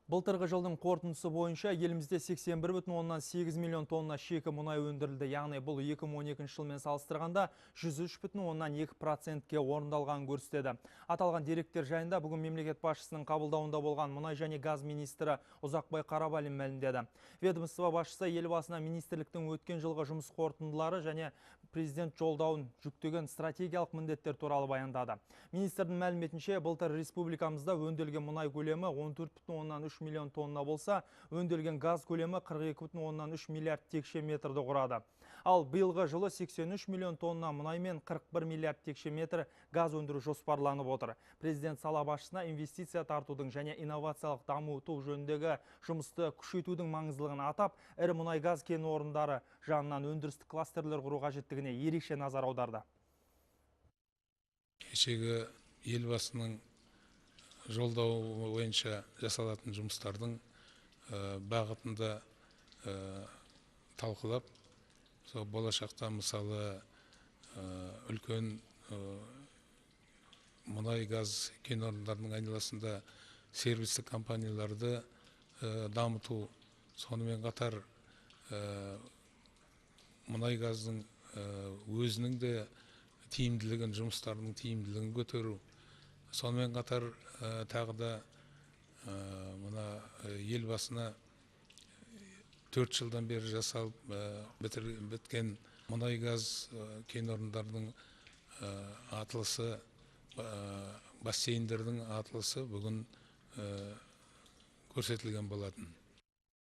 Былтырғы жылдың қорытындысы бойынша елімізде 81,8 миллион тонна шикі мұнай өндірілді. Яғни бұл 2012 жылмен салыстырғанда 103,2%-ке орындалғанын көрсетеді. Аталған деректер жайында бүгін мемлекет басшысының қабылдауында болған мұнай және газ министрі Ұзақбай Қарабалин мәлімдеді. Ведомство басшысы елбасына министрліктің өткен жылғы жұмыс қорытындылары және президент жолдауын жүктеген стратегиялық міндеттер туралы баяндады. Министрдің мәліметінше, былтыр республикамызда өнделген мұнай көлемі 14,3 миллион тонна болса, өнделген газ көлемі 42,3 миллиард текше метрді құрады. Ал биылғы жылы 83 миллион тонна мұнай мен 41 миллиард текше метр газ өндіру жоспарланып отыр. Президент сала басшысына инвестиция тартудың және инновациялық дамыту жөніндегі жұмысты күшейтудің маңыздылығын атап, ірі мұнай газ кен орындары жанынан өндірістік кластерлер құру қажеттігіне ерекше назар аударды. Кешегі елбасының жолдауы бойынша жасалатын жұмыстардың бағытында талқылап, болашақта мысалы үлкен мұнай газ кен орындарының айналасында сервистік компанияларды дамыту, сонымен қатар мұнай газдың өзінің де тиімділігін, жұмыстарының тиімділігін көтеру. Сонымен қатар тағы да мына елбасына 4 жылдан бері жасалып біткен мұнай газ кен орындарының атылысы, бассейндердің атылысы бүгін көрсетілген болатын.